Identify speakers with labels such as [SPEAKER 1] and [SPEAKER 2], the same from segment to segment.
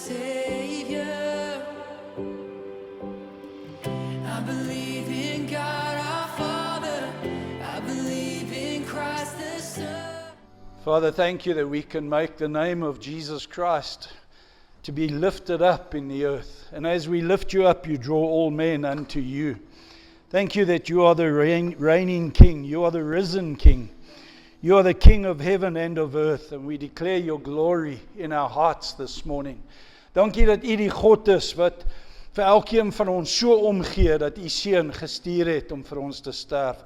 [SPEAKER 1] Savior. I believe in God our Father. I believe in Christ the Son.
[SPEAKER 2] Father, thank you that we can make the name of Jesus Christ to be lifted up in the earth. And as we lift you up, you draw all men unto you. Thank you that you are the reigning King. You are the risen King. You are the King of heaven and of earth. And we declare your glory in our hearts this morning. Dankie dat u die God is wat vir elkeen van ons so omgee dat u seun gestuur het om vir ons te sterf.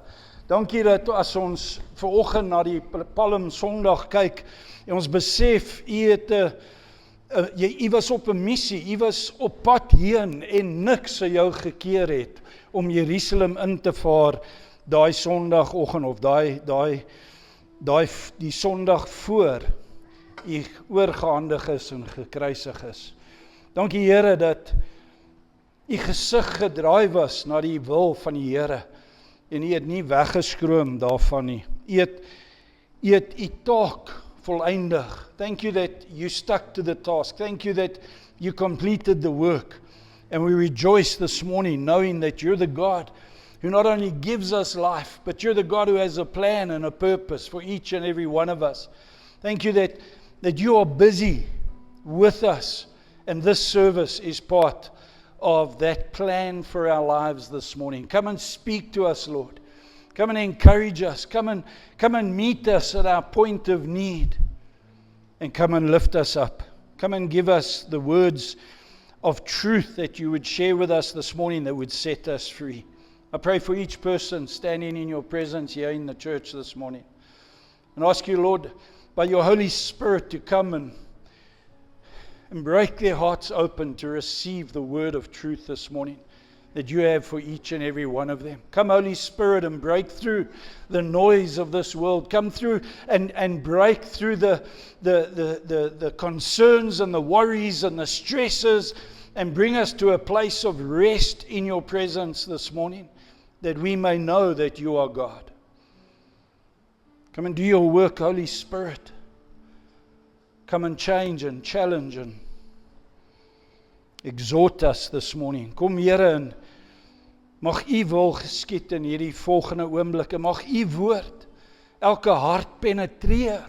[SPEAKER 2] Dankie dat as ons vanoggend na die Palm Sondag kyk en ons besef u was op 'n missie, u was op pad heen en niks se jou gekeer het om Jerusalem in te vaar daai Sondagoggend of die Sondag voor u oorgehandig is en gekruisig is. Dankie Here dat u gesig gedraai was na die wil van die Here en u het nie weggeskroom daarvan nie. U het u taak voleindig. Thank you that you stuck to the task. Thank you that you completed the work. And we rejoice this morning knowing that you're the God who not only gives us life, but you're the God who has a plan and a purpose for each and every one of us. Thank you that you are busy with us, and this service is part of that plan for our lives this morning. Come and speak to us, Lord. Come and encourage us. Come and meet us at our point of need. And come and lift us up. Come and give us the words of truth that you would share with us this morning that would set us free. I pray for each person standing in your presence here in the church this morning. And ask you, Lord, by your Holy Spirit to come and break their hearts open to receive the word of truth this morning that you have for each and every one of them. Come, Holy Spirit, and break through the noise of this world. Come through and break through the concerns and the worries and the stresses and bring us to a place of rest in your presence this morning, that we may know that you are God. Come and do your work, Holy Spirit. Come and change and challenge and exhort us this morning. Kom Here, en mag u wil geskied in hierdie volgende oomblikke. Mag u woord elke hart penetreer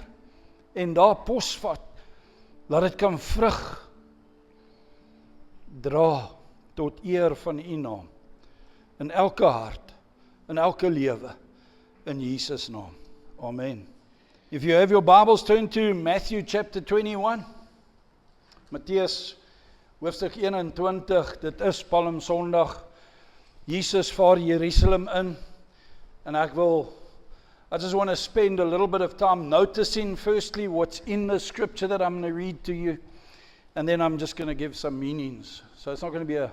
[SPEAKER 2] en daar posvat. Laat dit kan vrug dra tot eer van u naam. In elke hart, in elke lewe, in Jesus naam. Amen. If you have your Bibles, turn to Matthew chapter 21. Matteus hoofstuk 21, dit is Palm Sondag. Jesus vaar Jerusalem in. And I just want to spend a little bit of time noticing firstly what's in the scripture that I'm going to read to you. And then I'm just going to give some meanings. So it's not going to be a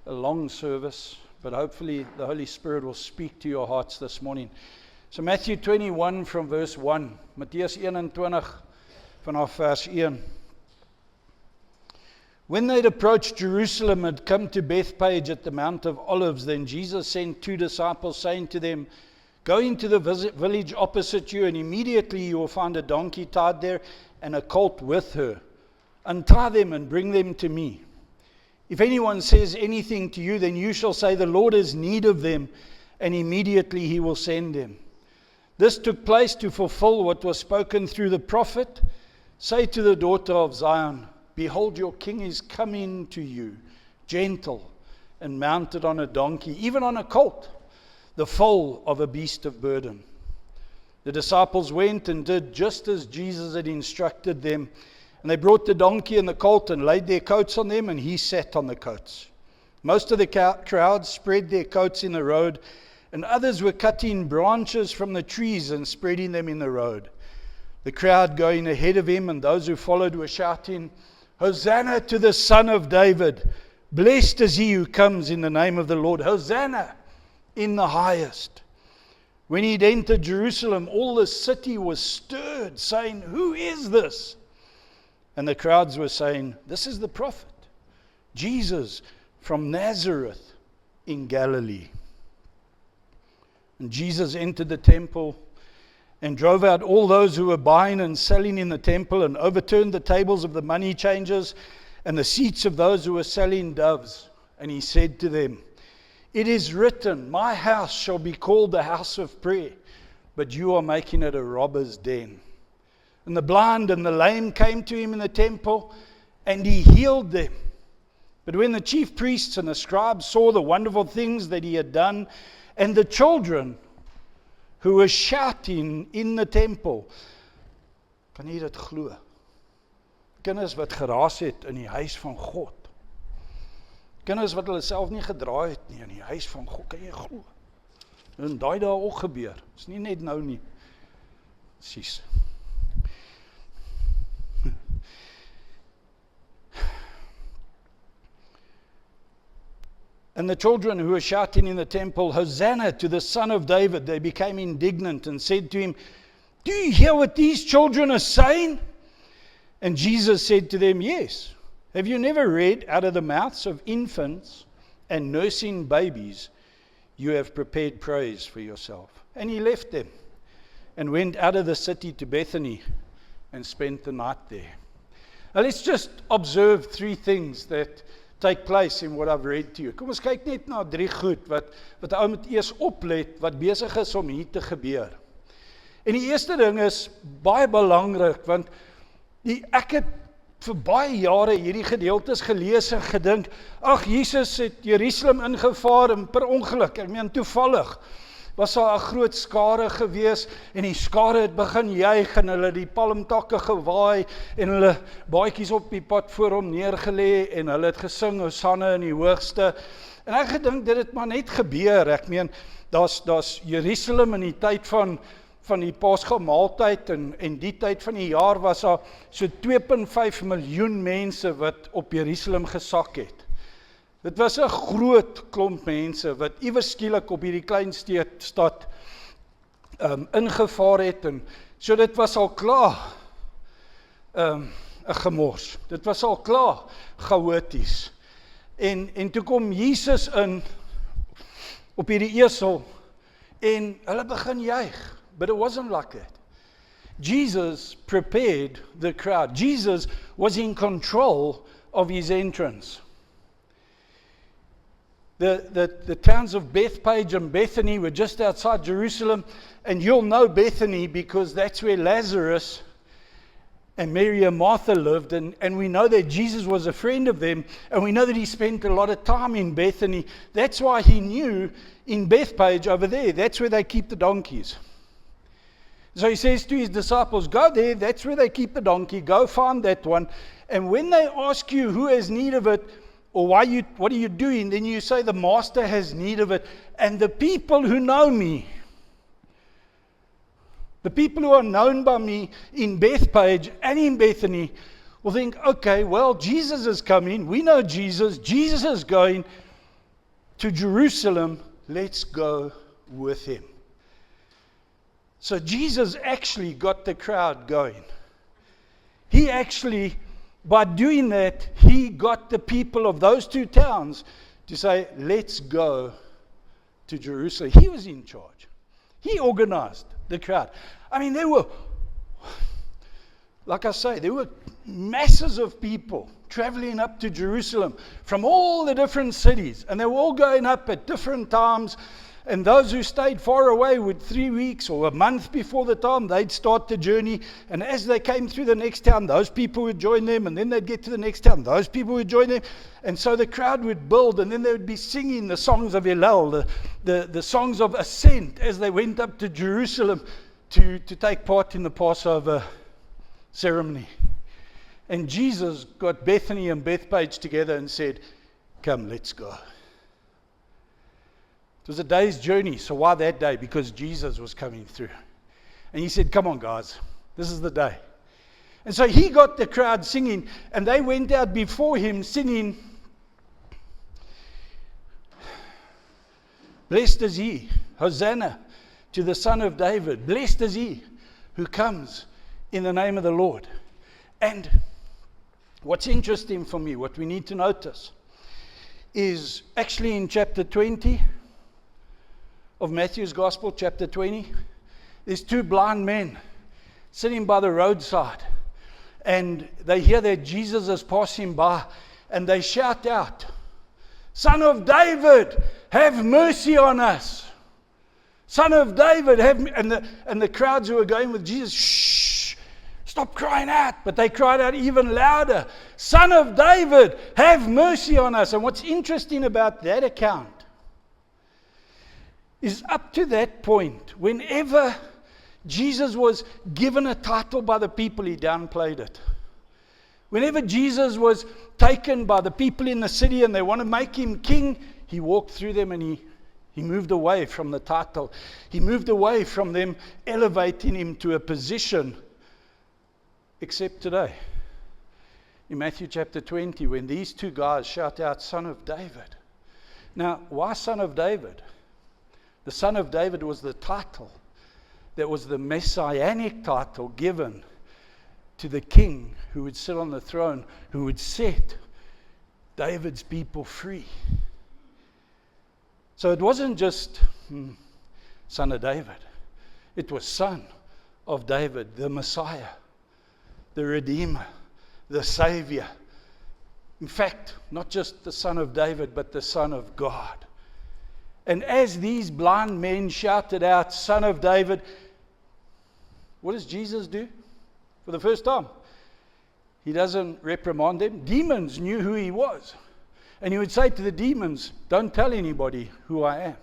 [SPEAKER 2] long service, but hopefully the Holy Spirit will speak to your hearts this morning. So Matthew 21 from verse 1. Matteus 21 vanaf vers 1. When they'd approached Jerusalem and come to Bethphage at the Mount of Olives, then Jesus sent 2 disciples, saying to them, "Go into the village opposite you, and immediately you will find a donkey tied there and a colt with her. Untie them and bring them to me. If anyone says anything to you, then you shall say, 'The Lord has need of them,' and immediately he will send them." This took place to fulfill what was spoken through the prophet. "Say to the daughter of Zion, Behold, your king is coming to you, gentle and mounted on a donkey, even on a colt, the foal of a beast of burden." The disciples went and did just as Jesus had instructed them. And they brought the donkey and the colt and laid their coats on them, and he sat on the coats. Most of the crowd spread their coats in the road, and others were cutting branches from the trees and spreading them in the road. The crowd going ahead of him and those who followed were shouting, "Hosanna to the Son of David! Blessed is he who comes in the name of the Lord! Hosanna in the highest!" When he'd entered Jerusalem, all the city was stirred, saying, "Who is this?" And the crowds were saying, "This is the prophet, Jesus from Nazareth in Galilee." And Jesus entered the temple and drove out all those who were buying and selling in the temple, and overturned the tables of the money changers and the seats of those who were selling doves. And he said to them, "It is written, my house shall be called the house of prayer, but you are making it a robber's den." And the blind and the lame came to him in the temple, and he healed them. But when the chief priests and the scribes saw the wonderful things that he had done, and the children who were shouting in the temple, kan jy dit glo? Kinders wat geraas het in die huis van God. Kinders wat hulle self nie gedraai het nie in die huis van God, kan jy glo? En daai daar ook gebeur. Dis nie net nou nie. Presies. And the children who were shouting in the temple, "Hosanna to the Son of David," they became indignant and said to him, "Do you hear what these children are saying?" And Jesus said to them, "Yes. Have you never read, out of the mouths of infants and nursing babies, you have prepared praise for yourself?" And he left them and went out of the city to Bethany and spent the night there. Now let's just observe three things that take place in what I've read to you. Kom ons kyk net na drie goed wat ou moet eers oplet wat besig is om hier te gebeur. En die eerste ding is baie belangrik, want ek het vir baie jare hierdie gedeeltes gelees en gedink, ag, Jesus het Jerusalem ingevaar en per ongeluk, ek meen toevallig, was daar 'n groot skare gewees en die skare het begin juig en hulle die palmtakke gewaai en hulle baadjies op die pad voor hom neergelê en hulle het gesing Hosanna in die hoogste. En ek gedink dit het maar net gebeur. Ek meen daar's Jerusalem in die tyd van die Pasga maaltyd en die tyd van die jaar was daar so 2.5 miljoen mense wat op Jerusalem gesak het. Dit was 'n groot klomp mense wat iewers skielik op hierdie klein stad ingevaar het en so dit was al klaar 'n gemors. Dit was al klaar chaoties. En toe kom Jesus in op hierdie esel en hulle begin juig. But it wasn't like that. Jesus prepared the crowd. Jesus was in control of his entrance. The towns of Bethpage and Bethany were just outside Jerusalem, and you'll know Bethany because that's where Lazarus and Mary and Martha lived, and we know that Jesus was a friend of them, and we know that he spent a lot of time in Bethany. That's why he knew in Bethpage over there, that's where they keep the donkeys. So he says to his disciples, "Go there, that's where they keep the donkey, go find that one, and when they ask you who has need of it, or what are you doing, then you say the master has need of it, and the people who know me, the people who are known by me in Bethpage and in Bethany will think, okay, well, Jesus is coming, we know Jesus is going to Jerusalem, let's go with him." So Jesus actually got the crowd going. He actually, by doing that, he got the people of those two towns to say, let's go to Jerusalem. He was in charge. He organized the crowd. I mean, there were, like I say, there were masses of people traveling up to Jerusalem from all the different cities, and they were all going up at different times. And those who stayed far away would 3 weeks or a month before the time, they'd start the journey. And as they came through the next town, those people would join them. And then they'd get to the next town, those people would join them. And so the crowd would build, and then they would be singing the songs of Hallel, the songs of ascent as they went up to Jerusalem to take part in the Passover ceremony. And Jesus got Bethany and Bethpage together and said, "Come, let's go." It was a day's journey. So why that day? Because Jesus was coming through. And he said, "Come on, guys, this is the day." And so he got the crowd singing, and they went out before him singing, "Blessed is he, Hosanna to the Son of David. Blessed is he who comes in the name of the Lord." And what's interesting for me, what we need to notice, is actually in chapter 20 of Matthew's Gospel, chapter 20, there's two blind men sitting by the roadside. and they hear that Jesus is passing by, and they shout out, Son of David, have mercy on us. Son of David, have me. And the crowds who were going with Jesus, shh, stop crying out. But they cried out even louder, Son of David, have mercy on us. And what's interesting about that account is up to that point, whenever Jesus was given a title by the people, he downplayed it. Whenever Jesus was taken by the people in the city and they want to make him king, he walked through them and he moved away from the title. He moved away from them elevating him to a position. Except today, in Matthew chapter 20, when these two guys shout out, Son of David. Now, why Son of David? The Son of David was the title. That was the messianic title given to the king who would sit on the throne, who would set David's people free. So it wasn't just Son of David. It was Son of David, the Messiah, the Redeemer, the Savior. In fact, not just the Son of David, but the Son of God. And as these blind men shouted out, Son of David, what does Jesus do for the first time? He doesn't reprimand them. Demons knew who he was. And he would say to the demons, don't tell anybody who I am.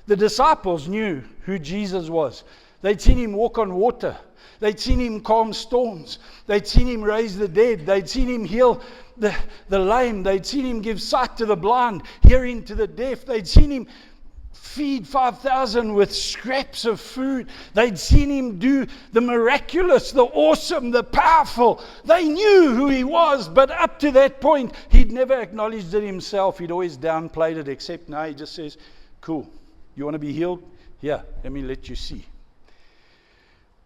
[SPEAKER 2] The disciples knew who Jesus was. They'd seen him walk on water. They'd seen him calm storms. They'd seen him raise the dead. They'd seen him heal the lame. They'd seen him give sight to the blind, hearing to the deaf. They'd seen him feed 5,000 with scraps of food. They'd seen him do the miraculous, the awesome, the powerful. They knew who he was, but up to that point, he'd never acknowledged it himself. He'd always downplayed it, except now he just says, cool, you want to be healed? Yeah, let me let you see.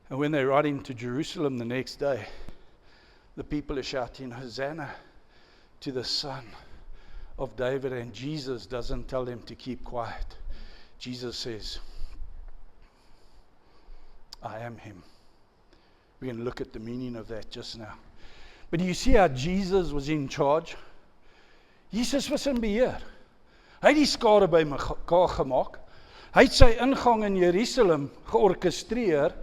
[SPEAKER 2] And when they ride into Jerusalem the next day, the people are shouting, Hosanna to the Son of David, and Jesus doesn't tell them to keep quiet. Jesus says, I am him. We're going to look at the meaning of that just now. But do you see how Jesus was in charge? Jesus was in beheer. Hy het die skare by mekaar gemaak. Hy het sy ingang in Jerusalem georkestreer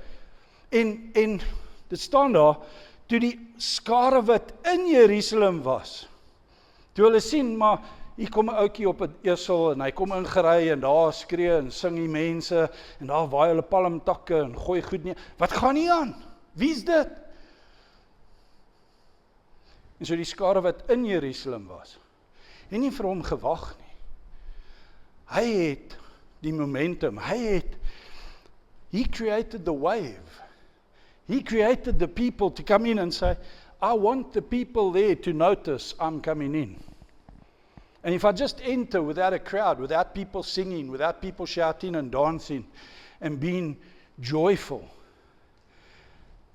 [SPEAKER 2] en dit staan daar, toe die skare wat in Jerusalem was, toe hulle sien, maar hier kom 'n ouetjie op 'n esel en hy kom ingery en daar skree en sing die mense en daar waai hulle palmtakke en gooi goed neer. Wat gaan nie aan? Wie's dit? En so die skare wat in Jerusalem was, het nie vir hom gewag nie. Hy het die momentum. He created the wave. He created the people to come in and say, I want the people there to notice I'm coming in. And if I just enter without a crowd, without people singing, without people shouting and dancing and being joyful,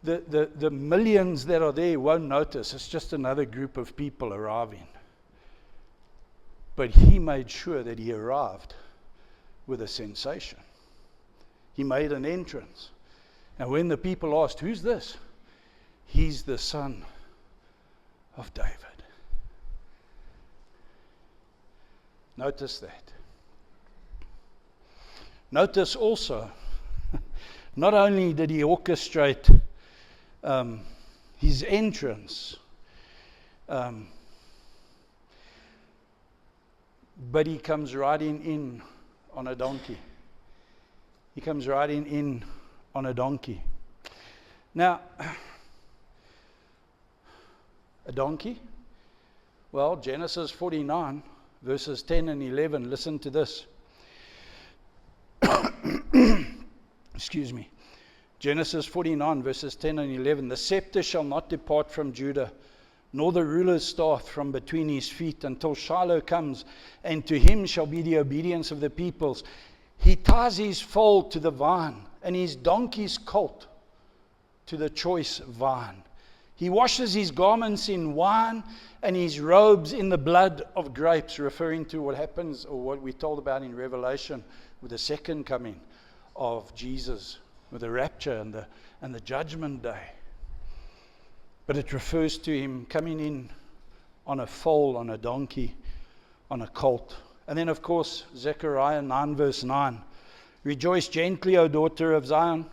[SPEAKER 2] the millions that are there won't notice. It's just another group of people arriving. But he made sure that he arrived with a sensation. He made an entrance. And when the people asked, who's this? He's the Son of David. Notice that. Notice also, not only did he orchestrate his entrance, but he comes riding in on a donkey. He comes riding in on a donkey. Now, a donkey? Well, Genesis 49, verses 10 and 11, listen to this. Excuse me. Genesis 49, verses 10 and 11. The scepter shall not depart from Judah, nor the ruler's staff from between his feet, until Shiloh comes, and to him shall be the obedience of the peoples. He ties his foal to the vine, and his donkey's colt to the choice vine. He washes his garments in wine, and his robes in the blood of grapes, referring to what happens, or what we're told about in Revelation, with the second coming of Jesus, with the rapture and the judgment day. but it refers to him coming in on a foal, on a donkey, on a colt. And then, of course, Zechariah 9 verse 9. Rejoice gently, O daughter of Zion.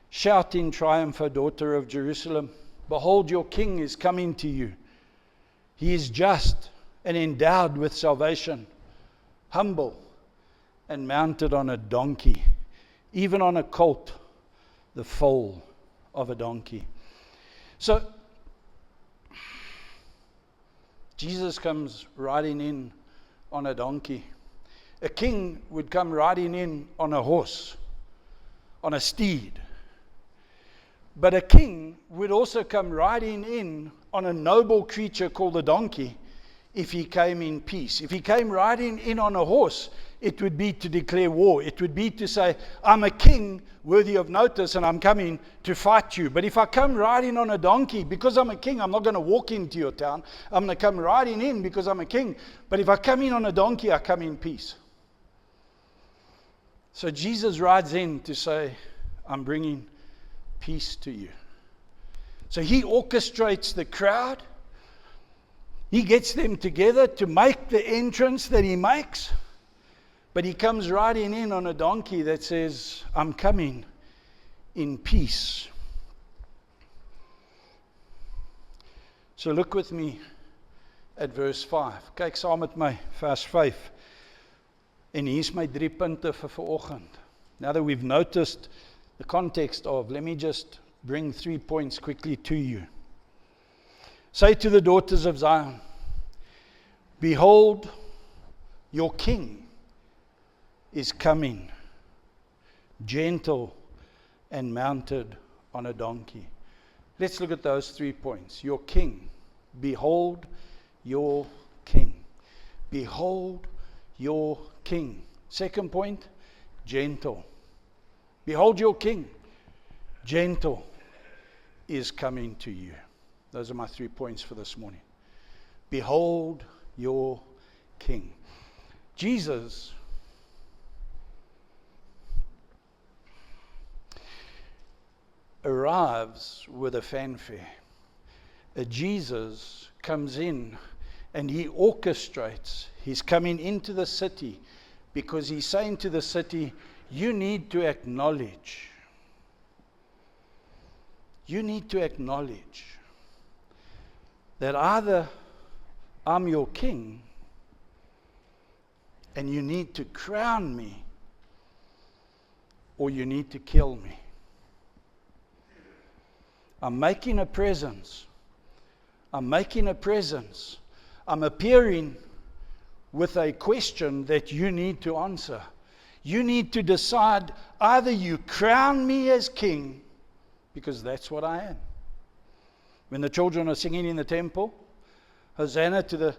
[SPEAKER 2] Shout in triumph, O daughter of Jerusalem. Behold, your king is coming to you. He is just and endowed with salvation, humble and mounted on a donkey, even on a colt, the foal of a donkey. So, Jesus comes riding in on a donkey. A king would come riding in on a horse, on a steed. But a king would also come riding in on a noble creature called a donkey if he came in peace. If he came riding in on a horse, it would be to declare war. It would be to say, I'm a king worthy of notice and I'm coming to fight you. But if I come riding on a donkey, because I'm a king, I'm not going to walk into your town. I'm going to come riding in because I'm a king. But if I come in on a donkey, I come in peace. So Jesus rides in to say, I'm bringing peace to you. So he orchestrates the crowd. He gets them together to make the entrance that he makes. But he comes riding in on a donkey that says, I'm coming in peace. So look with me at verse 5. Kyk saam met my, vers 5. En hier's my 3 punte vir vanoggend. Now that we've noticed the context of, let me just bring 3 points quickly to you. Say to the daughters of Zion, behold, your king is coming, gentle and mounted on a donkey. Let's look at those 3 points. Your king. Behold your king. Behold your king. Second point, gentle. Behold your king. Gentle is coming to you. Those are my 3 points for this morning. Behold your king. Jesus arrives with a fanfare. Jesus comes in and he orchestrates. He's coming into the city because he's saying to the city, you need to acknowledge. You need to acknowledge that either I'm your king and you need to crown me, or you need to kill me. I'm making a presence. I'm making a presence. I'm appearing with a question that you need to answer. You need to decide, either you crown me as king, because that's what I am. When the children are singing in the temple, Hosanna to the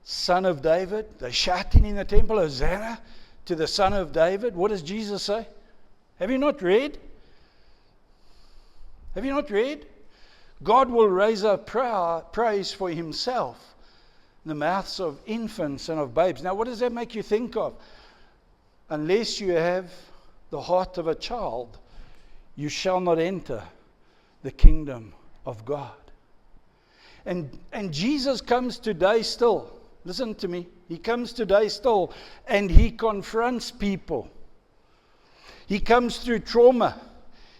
[SPEAKER 2] Son of David, they're shouting in the temple, Hosanna to the Son of David. What does Jesus say? Have you not read? Have you not read? God will raise up praise for himself in the mouths of infants and of babes. Now, what does that make you think of? Unless you have the heart of a child, you shall not enter the kingdom of God. And Jesus comes today still. Listen to me. He comes today still and he confronts people. He comes through trauma.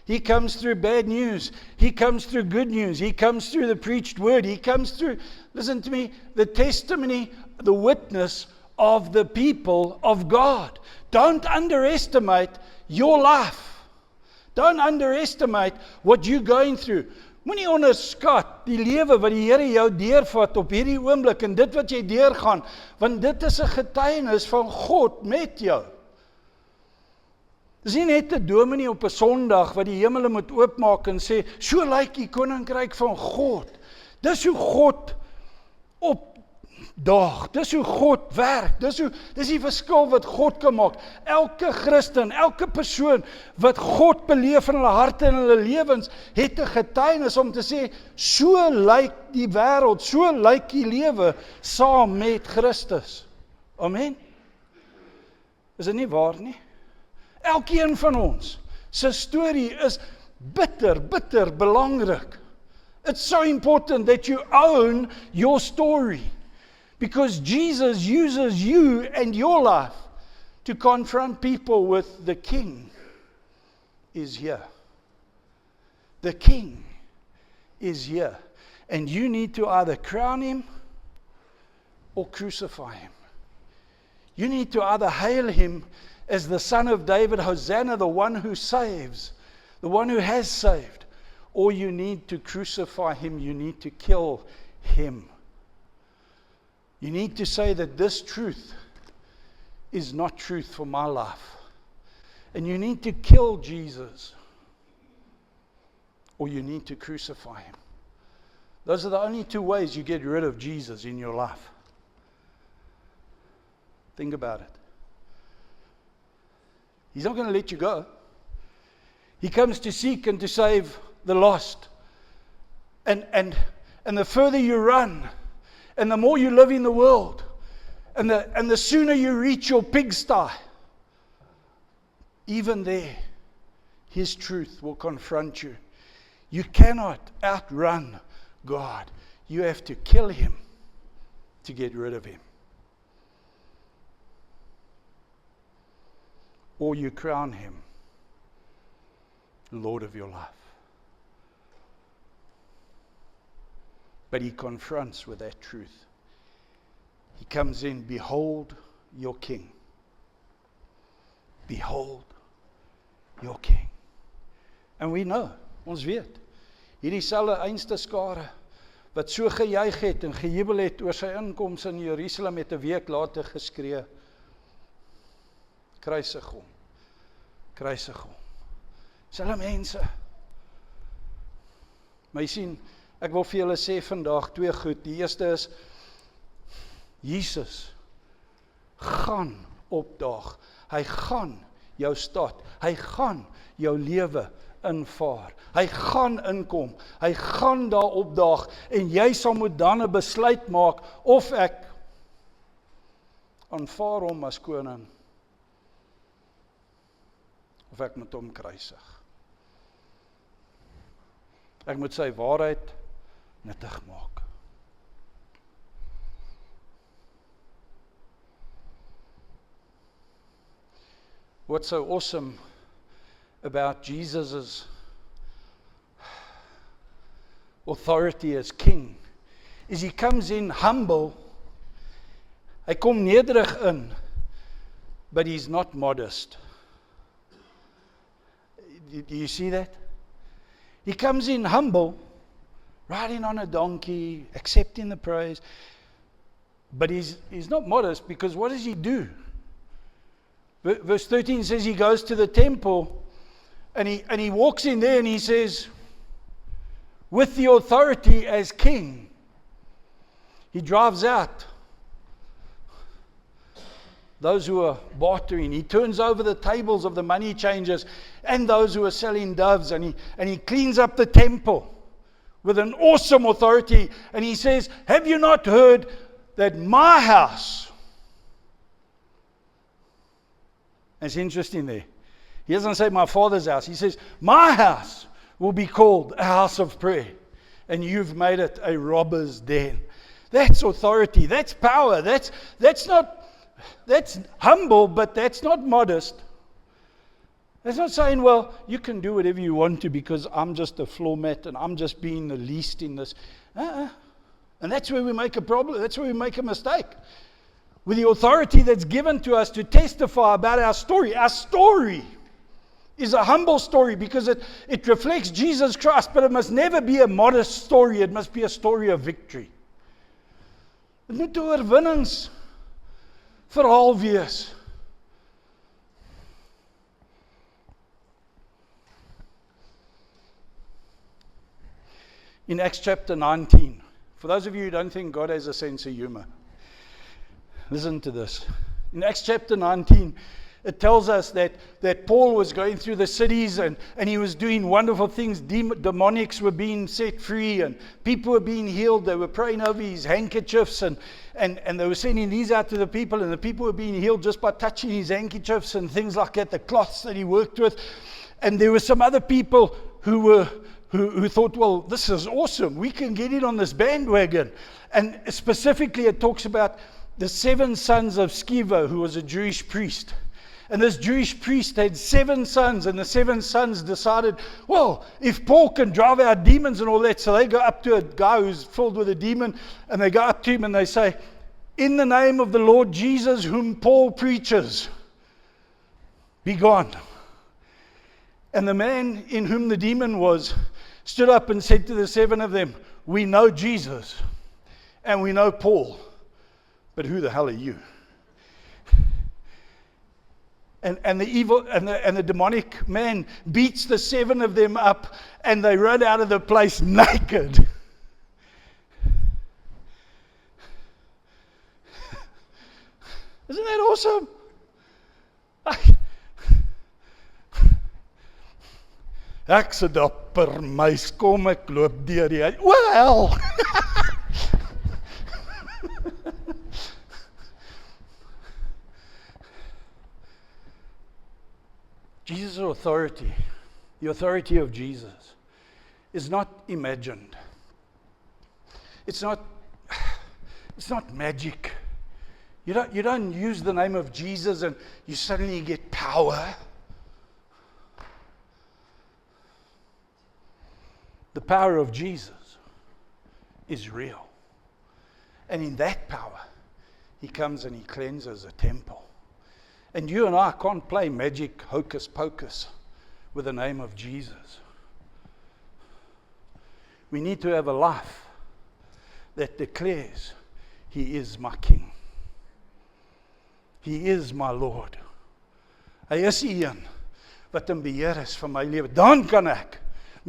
[SPEAKER 2] He comes through bad news. He comes through good news. He comes through the preached word. He comes through, listen to me, the testimony, the witness of the people of God. Don't underestimate your life. Don't underestimate what you're going through. Moenie onderskat die lewe wat die Here jou deurvat op hierdie oomblik en dit wat jy deurgaan, want dit is 'n getuienis van God met jou. Dis nie net 'n dominee op 'n Sondag wat die hemele moet oopmaak en sê, so lyk die koninkryk van God. Dis hoe God opdaag, dis hoe God werk, dis die verskil wat God kan maak. Elke Christen, elke persoon wat God beleef in hulle harte en hulle lewens, het 'n getuienis om te sê, so lyk die wêreld, so lyk die lewe saam met Christus. Amen. Is dit nie waar nie? Elkeen van ons se storie is bitter belangrik. It's so important that you own your story, because Jesus uses you and your life to confront people with the King is here. The King is here. And you need to either crown him or crucify him. You need to either hail him as the Son of David, Hosanna, the one who saves, the one who has saved, or you need to crucify him, you need to kill him. You need to say that this truth is not truth for my life. And you need to kill Jesus, or you need to crucify him. Those are the only two ways you get rid of Jesus in your life. Think about it. He's not going to let you go. He comes to seek and to save the lost. And the further you run, and the more you live in the world, and the sooner you reach your pigsty, even there, his truth will confront you. You cannot outrun God. You have to kill him to get rid of him. Or you crown him Lord of your life. But he confronts with that truth. He comes in, behold your King. Behold your King. En we know, ons weet, hierdie selfe einste skare wat so gejuig het en gejubel het oor sy inkoms in Jerusalem, het 'n week later geskree, kruisig hom, kruisig hom. Selfe mense. Maar jy sien, ek wil vir julle sê vandag twee goed. Die eerste is, Jesus gaan opdaag. Hy gaan jou stad. Hy gaan jou lewe invaar. Hy gaan inkom. Hy gaan daar opdaag. En jy sal moet dan 'n besluit maak of ek aanvaar hom as koning, of ek moet hom kruisig. Ek moet sy waarheid nuttig maak. What's so awesome about Jesus' authority as king is he comes in humble. Hy kom nederig in, but he's not modest. Do you see that? He comes in humble, riding on a donkey, accepting the praise, but he's not modest, because what does he do? Verse 13 says he goes to the temple and he walks in there and he says, with the authority as king, he drives out those who are bartering. He turns over the tables of the money changers and those who are selling doves, and he cleans up the temple with an awesome authority, and he says, have you not heard that my house, it's interesting there, he doesn't say my Father's house, he says my house will be called a house of prayer, and you've made it a robber's den. That's authority, that's power, that's humble, but that's not modest. That's not saying, well, you can do whatever you want to because I'm just a floor mat and I'm just being the least in this. And that's where we make a problem. That's where we make a mistake. With the authority that's given to us to testify about our story. Our story is a humble story because it reflects Jesus Christ, but it must never be a modest story. It must be a story of victory. Dit moet 'n oorwinningsverhaal wees. In Acts chapter 19, for those of you who don't think God has a sense of humor, listen to this. In Acts chapter 19, it tells us that Paul was going through the cities and he was doing wonderful things. Demonics were being set free and people were being healed. They were praying over his handkerchiefs and they were sending these out to the people, and the people were being healed just by touching his handkerchiefs and things like that, the cloths that he worked with. And there were some other people who were who thought, well, this is awesome. We can get in on this bandwagon. And specifically, it talks about the 7 sons of Sceva, who was a Jewish priest. And this Jewish priest had 7 sons, and the 7 sons decided, well, if Paul can drive out demons and all that, so they go up to a guy who's filled with a demon, and they go up to him and they say, in the name of the Lord Jesus, whom Paul preaches, be gone. And the man in whom the demon was stood up and said to the 7 of them, we know Jesus and we know Paul, but who the hell are you? And the evil and the demonic man beats the 7 of them up, and they run out of the place naked. Isn't that awesome? Ek se dapper meis, kom ek loop deur die huis. Wel. Jesus' authority, the authority of Jesus, is not imagined. It's not magic. You don't use the name of Jesus and you suddenly get power. The power of Jesus is real. And in that power, he comes and he cleanses a temple. And you and I can't play magic hocus pocus with the name of Jesus. We need to have a life that declares, he is my King. He is my Lord. Hy is die een wat in beheer is van my lewe. Dan kan ek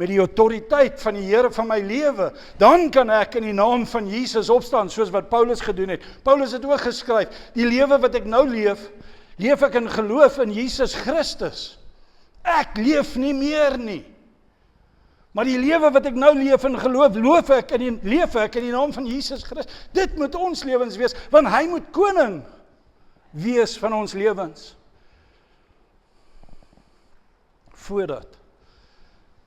[SPEAKER 2] met die autoriteit van die Here van my lewe, dan kan ek in die naam van Jesus opstaan, soos wat Paulus gedoen het. Paulus het ook geskryf, die lewe wat ek nou leef ek in geloof in Jesus Christus. Ek leef nie meer nie. Maar die lewe wat ek nou leef in geloof, leef ek in die naam van Jesus Christus. Dit moet ons lewens wees, want hy moet koning wees van ons lewens. Voordat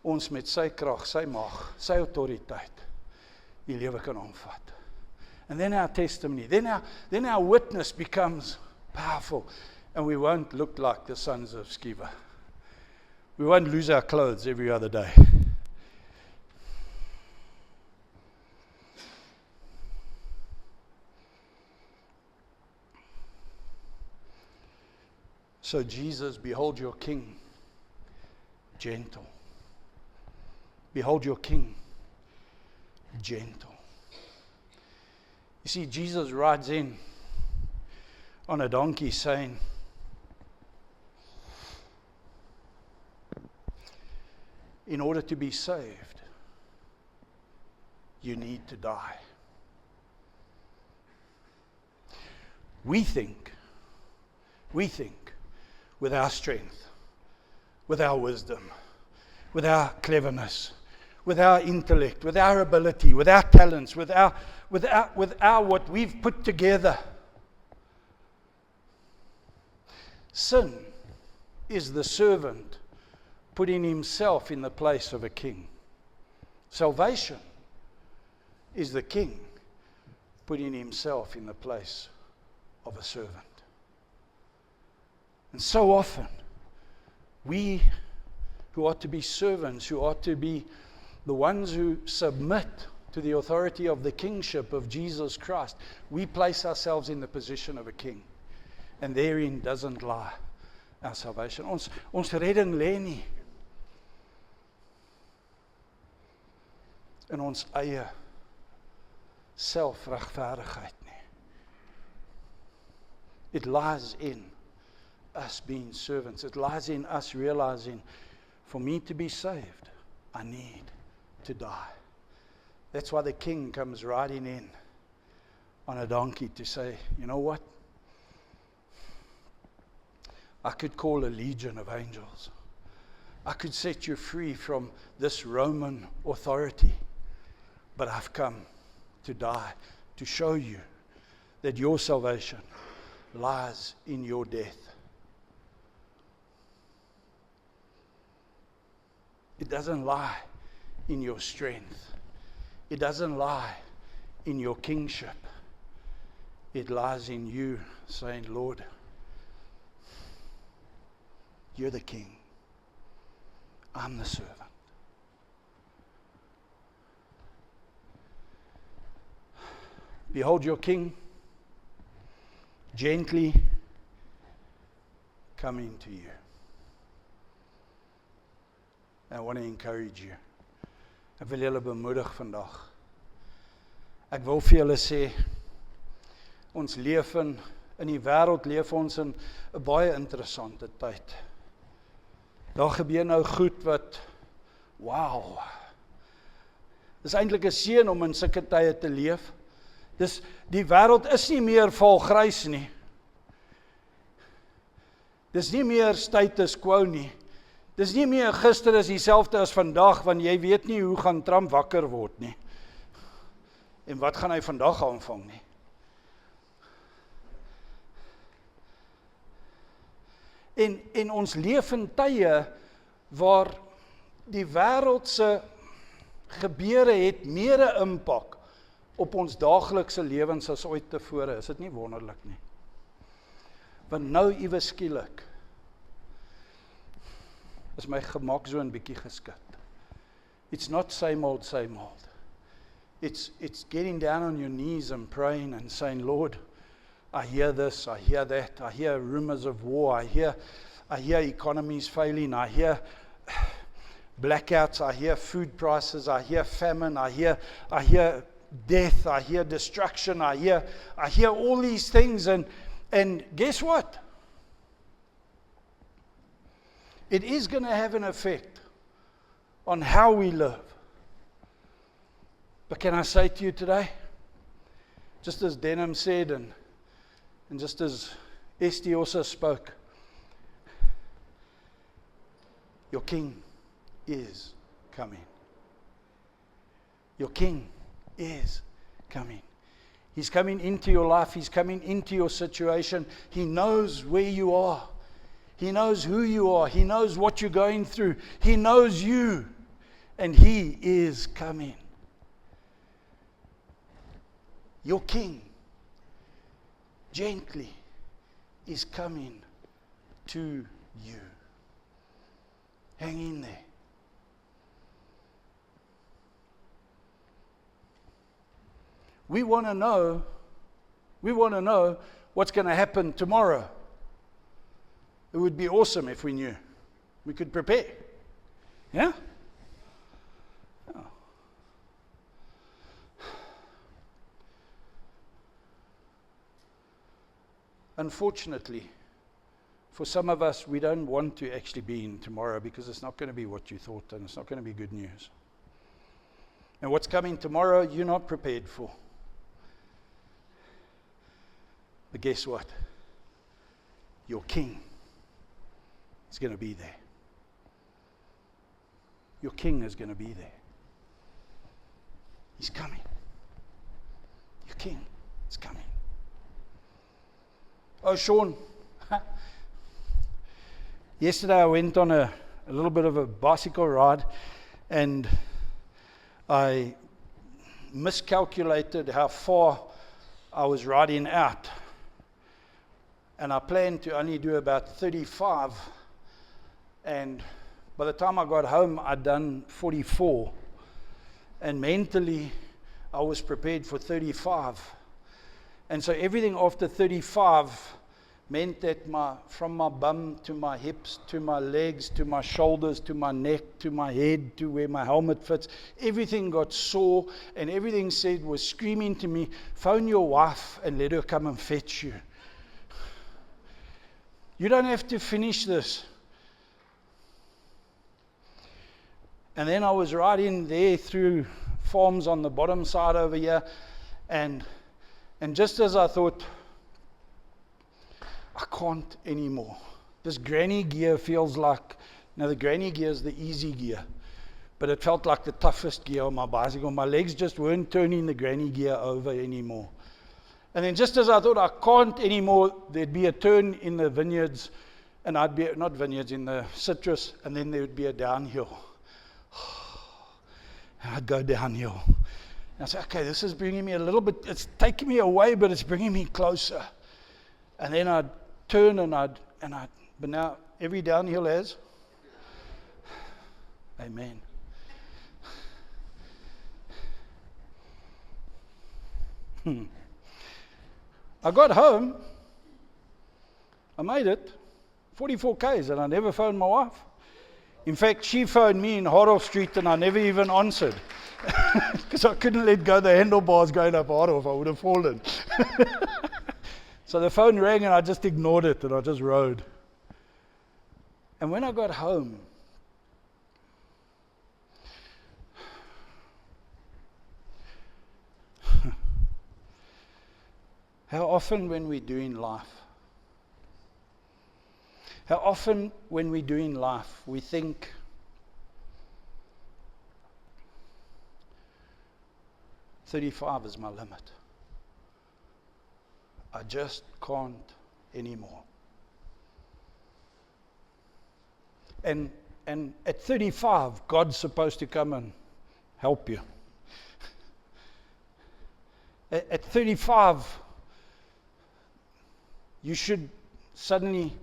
[SPEAKER 2] ons met sy krag, sy mag, sy autoriteit die lewe kan omvat. And then our testimony, then our witness becomes powerful, and we won't look like the sons of Sceva. We won't lose our clothes every other day. So Jesus, behold your King, gentle. Behold your King, gentle. You see, Jesus rides in on a donkey saying, in order to be saved, you need to die. We think with our strength, with our wisdom, with our cleverness, with our intellect, with our ability, with our talents, with our what we've put together. Sin is the servant putting himself in the place of a king. Salvation is the king putting himself in the place of a servant. And so often, we who ought to be servants, who ought to be the ones who submit to the authority of the kingship of Jesus Christ, we place ourselves in the position of a king. And therein doesn't lie our salvation. Ons redding lê nie in ons eie selfregverdigheid nie. It lies in us being servants. It lies in us realizing, for me to be saved, I need to die. That's why the king comes riding in on a donkey to say, you know what? I could call a legion of angels. I could set you free from this Roman authority. But I've come to die, to show you that your salvation lies in your death. It doesn't lie in your strength. It doesn't lie in your kingship. It lies in you saying, Lord, you're the king. I'm the servant. Behold your king gently coming to you. En I want to encourage you. Ek wil julle bemoedig vandag. Ek wil vir julle sê, ons leef in die wêreld leef ons in 'n baie interessante tyd. Daar gebeur nou goed wat, wow. Dis eintlik 'n seën om in sulke tye te leef. Die wêreld is nie meer valgrys nie. Dis nie meer status quo nie. Dis nie meer gister is dieselfde as vandag, want jy weet nie hoe gaan Trump wakker word nie. En wat gaan hy vandag aanvang nie. En ons leef in tye waar die wêreld se gebeure het meer 'n impak op ons daaglikse lewens as ooit tevore. Is dit nie wonderlik nie? Want nou iewes skielik is my gemak so 'n bietjie geskit. It's not same old, same old. It's getting down on your knees and praying and saying, Lord, I hear this, I hear that, I hear rumors of war, I hear economies failing, I hear blackouts, I hear food prices, I hear famine, I hear death, I hear destruction, I hear all these things, and guess what? It is going to have an effect on how we live. But can I say to you today, just as Denham said, and just as Esty also spoke, your king is coming. Your king is coming. He's coming into your life. He's coming into your situation. He knows where you are. He knows who you are. He knows what you're going through. He knows you. And He is coming. Your king gently is coming to you. Hang in there. We want to know what's going to happen tomorrow. It would be awesome if we knew. We could prepare. Yeah? Oh. Unfortunately, for some of us, we don't want to actually be in tomorrow because it's not going to be what you thought and it's not going to be good news. And what's coming tomorrow, you're not prepared for. But guess what? Your king is going to be there. Your king is going to be there. He's coming. Your king is coming. Oh, Sean. Yesterday I went on a little bit of a bicycle ride and I miscalculated how far I was riding out. And I planned to only do about 35. And by the time I got home, I'd done 44. And mentally, I was prepared for 35. And so everything after 35 meant that from my bum to my hips, to my legs, to my shoulders, to my neck, to my head, to where my helmet fits, everything got sore, and everything was screaming to me, phone your wife and let her come and fetch you. You don't have to finish this. And then I was riding there through farms on the bottom side over here, and just as I thought, I can't anymore. This granny gear feels like, now the granny gear is the easy gear, but it felt like the toughest gear on my bicycle. My legs just weren't turning the granny gear over anymore. And then just as I thought I can't anymore, there'd be a turn in the vineyards, and I'd be, not vineyards, in the citrus, and then there would be a downhill. And I'd go downhill. And I'd say, okay, this is bringing me a little bit, it's taking me away, but it's bringing me closer. And then I'd turn but now every downhill has. Amen. I got home. I made it. 44 Ks, and I never phoned my wife. In fact, she phoned me in Hardorf Street, and I never even answered. Because I couldn't let go the handlebars going up Hardorf. I would have fallen. So the phone rang, and I just ignored it, and I just rode. And when I got home, how often when we're doing life, we think, 35 is my limit. I just can't anymore. And at 35, God's supposed to come and help you. At 35, you should suddenly,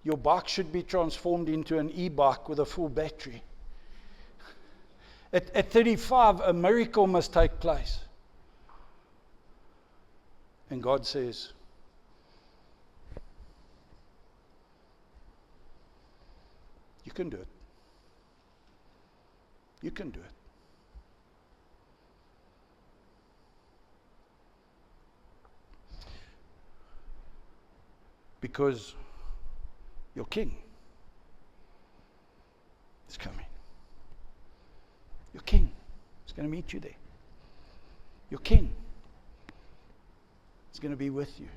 [SPEAKER 2] your bike should be transformed into an e-bike with a full battery. At 35, a miracle must take place. And God says, you can do it. You can do it. Because your King is coming. Your King is going to meet you there. Your King is going to be with you.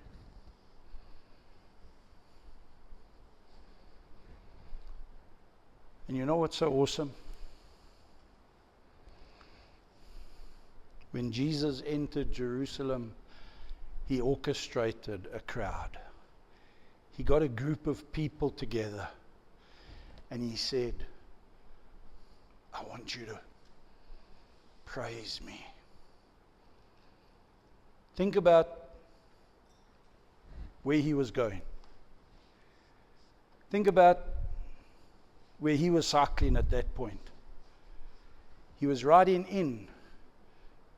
[SPEAKER 2] And you know what's so awesome? When Jesus entered Jerusalem, he orchestrated a crowd. He got a group of people together and he said, I want you to praise me. Think about where he was going. Think about where he was cycling at that point. He was riding in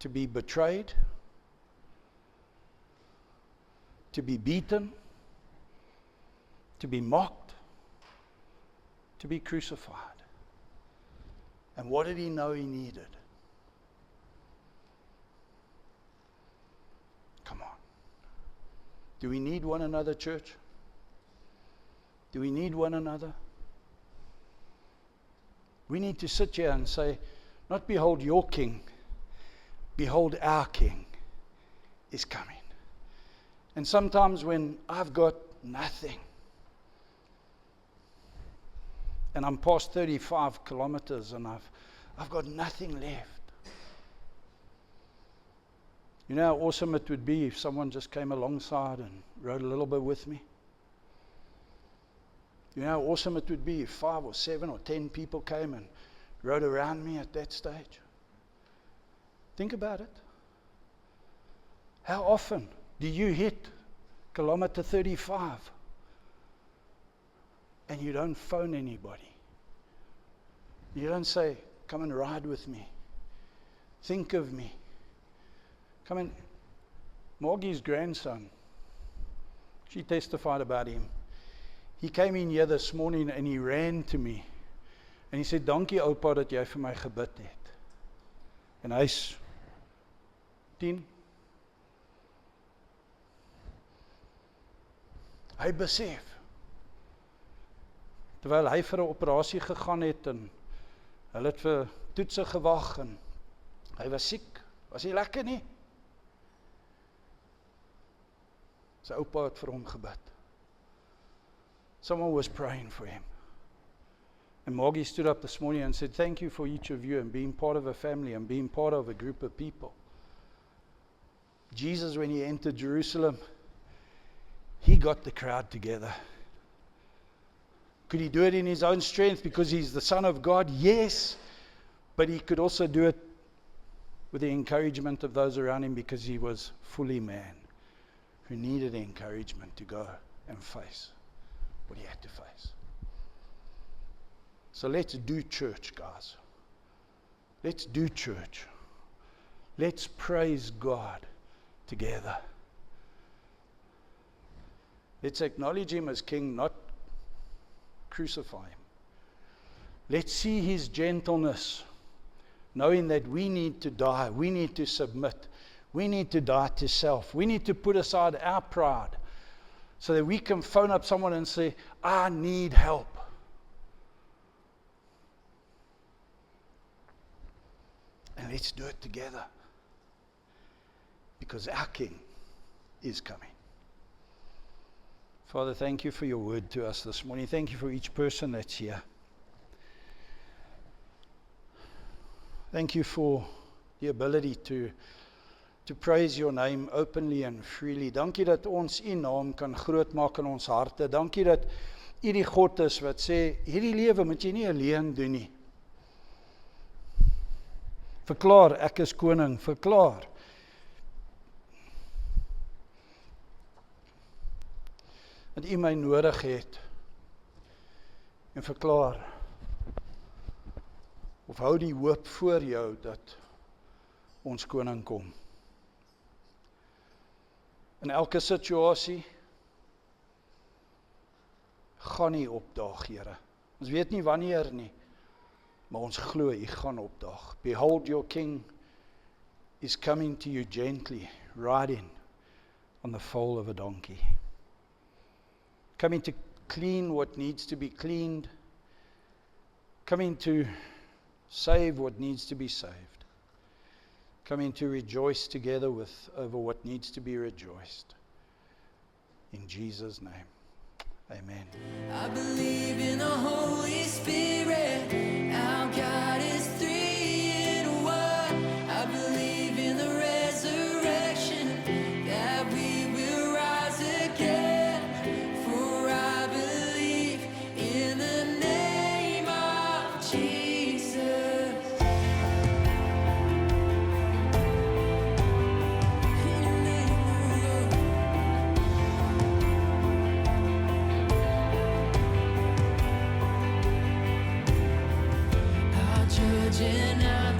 [SPEAKER 2] to be betrayed, to be beaten, to be mocked, to be crucified. And what did he know he needed? Come on. Do we need one another, church? Do we need one another? We need to sit here and say, not behold your King, behold our King is coming. And sometimes when I've got nothing, and I'm past 35 kilometers and I've got nothing left. You know how awesome it would be if someone just came alongside and rode a little bit with me? You know how awesome it would be if 5 or 7 or 10 people came and rode around me at that stage? Think about it. How often do you hit kilometer 35 and you don't phone anybody? You don't say, come and ride with me. Think of me. Come and, Morgie's grandson, she testified about him. He came in here this morning and he ran to me. And he said, dankie oupa dat jy vir my gebid het. En hy's 10. Hy besef, terwyl hy vir 'n operasie gegaan het en hulle het vir toetse gewag en hy was siek, was nie lekker nie. Sy oupa het vir hom gebid. Someone was praying for him. And Morgie stood up this morning and said, thank you for each of you and being part of a family and being part of a group of people. Jesus, when he entered Jerusalem, he got the crowd together. Could he do it in his own strength because he's the Son of God? Yes. But he could also do it with the encouragement of those around him, because he was fully man who needed encouragement to go and face what he had to face. So let's do church, guys. Let's do church. Let's praise God together. Let's acknowledge him as King, not crucify him. Let's see his gentleness, knowing that we need to die, we need to submit, we need to die to self, we need to put aside our pride so that we can phone up someone and say, I need help. And let's do it together, because our King is coming. Father, thank you for your word to us this morning. Thank you for each person that's here. Thank you for the ability to praise your name openly and freely. Dankie dat ons u naam kan groot maak in ons harte. Dankie dat u die God is wat sê, hierdie lewe moet jy nie alleen doen nie. Verklaar, ek is koning, verklaar. Dat u my nodig het. En verklaar, of hou die hoop voor jou dat ons koning kom. In elke situasie, gaan nie opdaag, Here. Ons weet nie wanneer nie, maar ons glo u gaan opdaag. Behold, your King is coming to you gently, riding on the foal of a donkey. Coming to clean what needs to be cleaned. Coming to save what needs to be saved. Coming to rejoice together over what needs to be rejoiced. In Jesus' name, amen.
[SPEAKER 1] I believe in the Holy Spirit. Our God is three in one. I believe in the resurrection, that we will rise again. For I believe in the name of Jesus. In the name of the Lord. Our judge and our